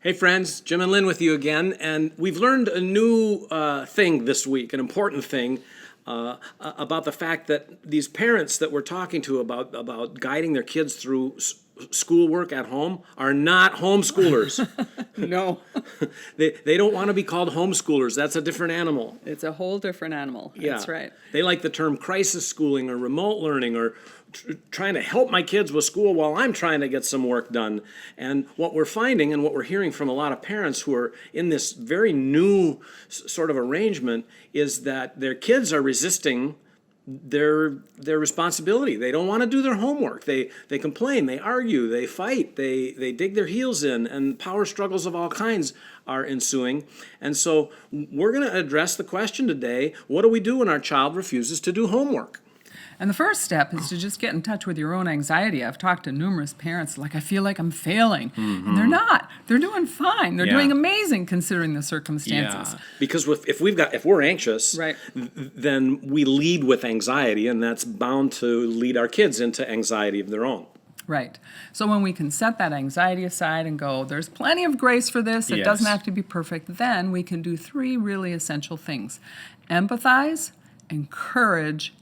Hey friends, Jim and Lynn with you again, and we've learned a new thing this week, an important thing about the fact that these parents that we're talking to about guiding their kids through schoolwork at home are not homeschoolers. No, They don't want to be called homeschoolers. That's a different animal. it's a whole different animal. That's right. They like the term crisis schooling or remote learning or trying to help my kids with school while I'm trying to get some work done. And what we're finding and what we're hearing from a lot of parents who are in this very new sort of arrangement is that their kids are resisting their responsibility. They don't want to do their homework. They complain, they argue, they fight, they dig their heels in, and power struggles of all kinds are ensuing. And so we're going to address the question today, what do we do when our child refuses to do homework? And the first step is to just get in touch with your own anxiety. I've talked to numerous parents, like, I feel like I'm failing. And they're not. They're doing fine. They're doing amazing considering the circumstances. Yeah. Because if we're anxious, Right. Then we lead with anxiety, and that's bound to lead our kids into anxiety of their own. Right. So when we can set that anxiety aside and go, there's plenty of grace for this, it doesn't have to be perfect, then we can do three really essential things. Empathize, encourage,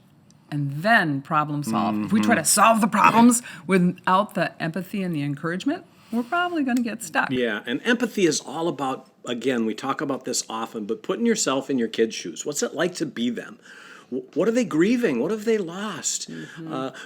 and then problem solve. If we try to solve the problems without the empathy and the encouragement, we're probably going to get stuck. Yeah, and empathy is all about, again, we talk about this often, but putting yourself in your kids' shoes. What's it like to be them? What are they grieving? What have they lost?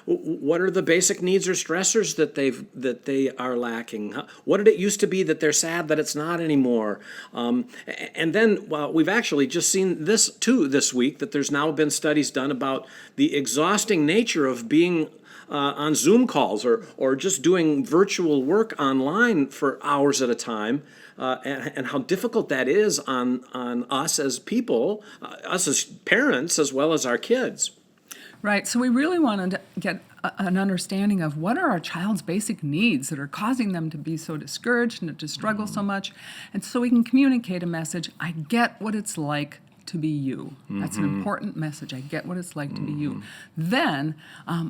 What are the basic needs or stressors that they are lacking? What did it used to be that they're sad that it's not anymore? And then, well, we've actually just seen this too this week, that there's now been studies done about the exhausting nature of being on Zoom calls or just doing virtual work online for hours at a time, and how difficult that is on us as people, us as parents, as well as our kids. Right. So we really want to get an understanding of what are our child's basic needs that are causing them to be so discouraged and to struggle so much. And so we can communicate a message, I get what it's like to be you. That's an important message. I get what it's like to be you. Then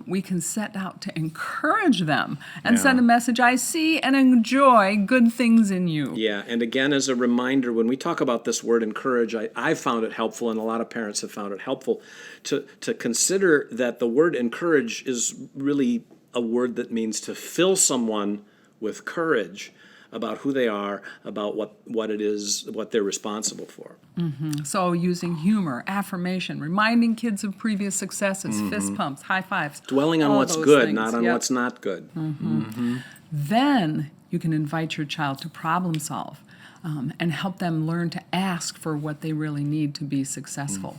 we can set out to encourage them and send a message, I see and enjoy good things in you. Yeah, and again, as a reminder, when we talk about this word encourage, I've found it helpful, and a lot of parents have found it helpful, to consider that the word encourage is really a word that means to fill someone with courage about who they are, about what it is, what they're responsible for. So using humor, affirmation, reminding kids of previous successes, fist pumps, high fives. Dwelling on all what's those good, things. not on what's not good. Then you can invite your child to problem solve and help them learn to ask for what they really need to be successful.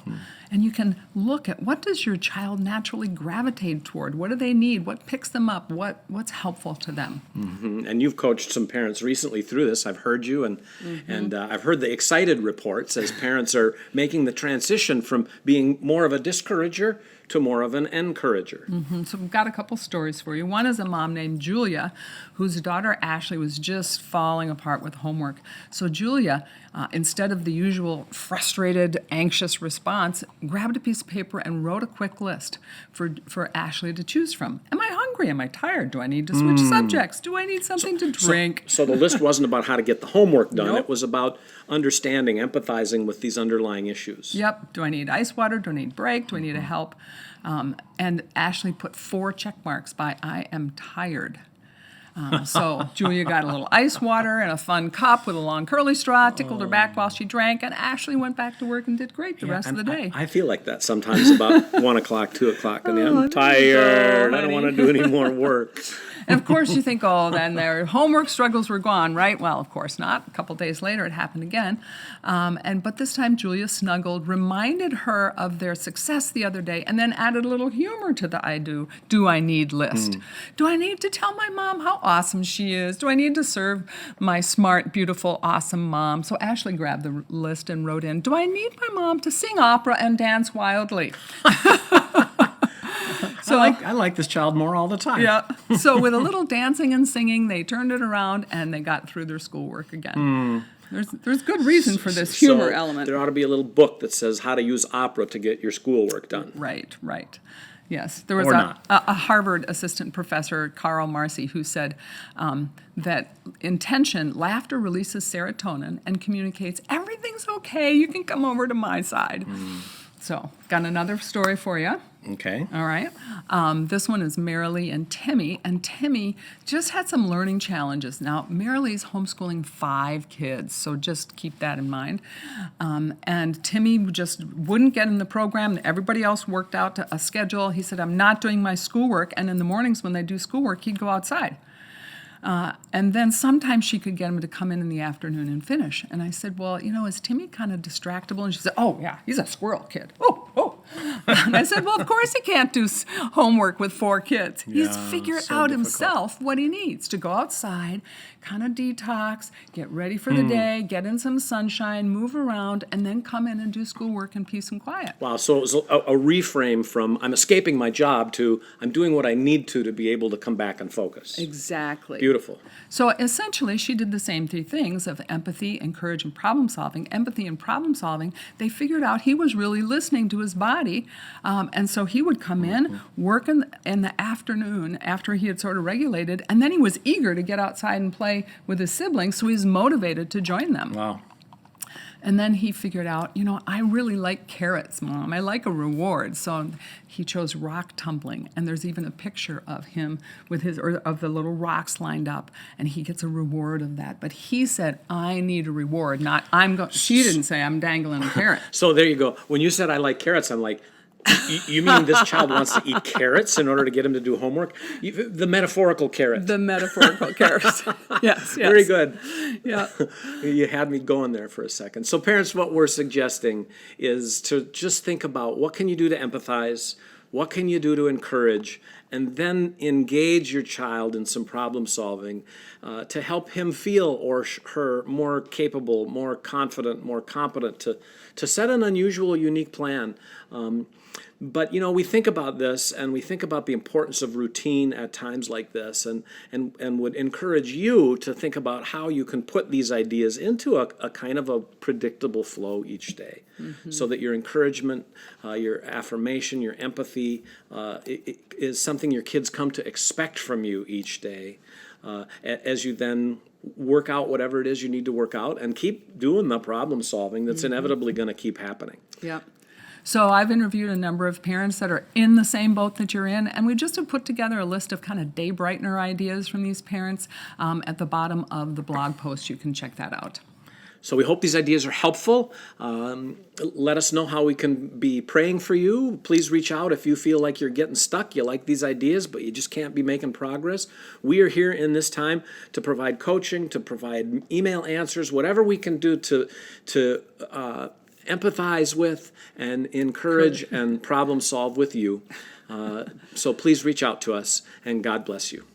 And you can look at, what does your child naturally gravitate toward? What do they need? What picks them up? What's helpful to them? And you've coached some parents recently through this. I've heard you, and I've heard the excited reports as parents are making the transition from being more of a discourager to more of an encourager. So we've got a couple stories for you. One is a mom named Julia, whose daughter Ashley was just falling apart with homework. So Julia, instead of the usual frustrated, anxious response, grabbed a piece of paper and wrote a quick list for Ashley to choose from. Am I hungry? Am I tired? Do I need to switch subjects? Do I need something to drink? So the list wasn't about how to get the homework done. Nope. It was about understanding, empathizing with these underlying issues. Yep. Do I need ice water? Do I need break? Do I need a help? And Ashley put 4 check marks by I am tired. So Julia got a little ice water and a fun cup with a long curly straw, tickled her back while she drank, and Ashley went back to work and did great the rest of the day. I feel like that sometimes about 1 o'clock, 2 o'clock, and I'm tired. I don't want to do any more work. And of course you think, oh, then their homework struggles were gone, right? Well, of course not. A couple days later it happened again. But this time Julia snuggled, reminded her of their success the other day, and then added a little humor to the do I need list. Do I need to tell my mom how awesome she is? Do I need to serve my smart, beautiful, awesome mom? So Ashley grabbed the list and wrote in, do I need my mom to sing opera and dance wildly? So I like this child more all the time. Yeah. So with a little dancing and singing, they turned it around and they got through their schoolwork again. There's good reason for this humor element. There ought to be a little book that says how to use opera to get your schoolwork done. Right. Yes, there was Or a, not. a Harvard assistant professor, Carl Marcy, who said that in tension, laughter releases serotonin and communicates, everything's okay, you can come over to my side. So, got another story for you. Okay. All right. This one is Marilee and Timmy, and Timmy just had some learning challenges. Now, Marilee's homeschooling 5 kids, so just keep that in mind. And Timmy just wouldn't get in the program. Everybody else worked out a schedule. He said, I'm not doing my schoolwork, and in the mornings when they do schoolwork, he'd go outside. And then sometimes she could get him to come in the afternoon and finish. And I said, well, is Timmy kind of distractible? And she said, oh, yeah, he's a squirrel kid. Oh. And I said, well, of course he can't do homework with 4 kids. He's figured so out difficult. himself what he needs to go outside, kind of detox, get ready for the day, get in some sunshine, move around, and then come in and do schoolwork in peace and quiet. Wow, so it was a reframe from I'm escaping my job to I'm doing what I need to be able to come back and focus. Exactly. Beautiful. So essentially, she did the same 3 things of empathy, encourage, and problem solving. Empathy and problem solving, they figured out he was really listening to his body. And so he would come in, work in the afternoon after he had sort of regulated, and then he was eager to get outside and play with his siblings, so he was motivated to join them. Wow. And then he figured out, I really like carrots, Mom. I like a reward. So he chose rock tumbling. And there's even a picture of him with of the little rocks lined up. And he gets a reward of that. But he said, I need a reward, not she didn't say I'm dangling a carrot. So there you go. When you said I like carrots, I'm like, you mean this child wants to eat carrots in order to get him to do homework? The metaphorical carrot. The metaphorical carrots. Yes. Very good. Yeah. You had me going there for a second. So parents, what we're suggesting is to just think about what can you do to empathize, what can you do to encourage, and then engage your child in some problem solving to help him feel or her more capable, more confident, more competent to set an unusual, unique plan. But, we think about this and we think about the importance of routine at times like this and would encourage you to think about how you can put these ideas into a kind of a predictable flow each day so that your encouragement, your affirmation, your empathy is something your kids come to expect from you each day as you then work out whatever it is you need to work out and keep doing the problem solving that's inevitably going to keep happening. Yep. So I've interviewed a number of parents that are in the same boat that you're in, and we just have put together a list of kind of day brightener ideas from these parents at the bottom of the blog post. You can check that out. So we hope these ideas are helpful. Let us know how we can be praying for you. Please reach out if you feel like you're getting stuck. You like these ideas, but you just can't be making progress. We are here in this time to provide coaching, to provide email answers, whatever we can do to empathize with and encourage and problem solve with you. So please reach out to us, and God bless you.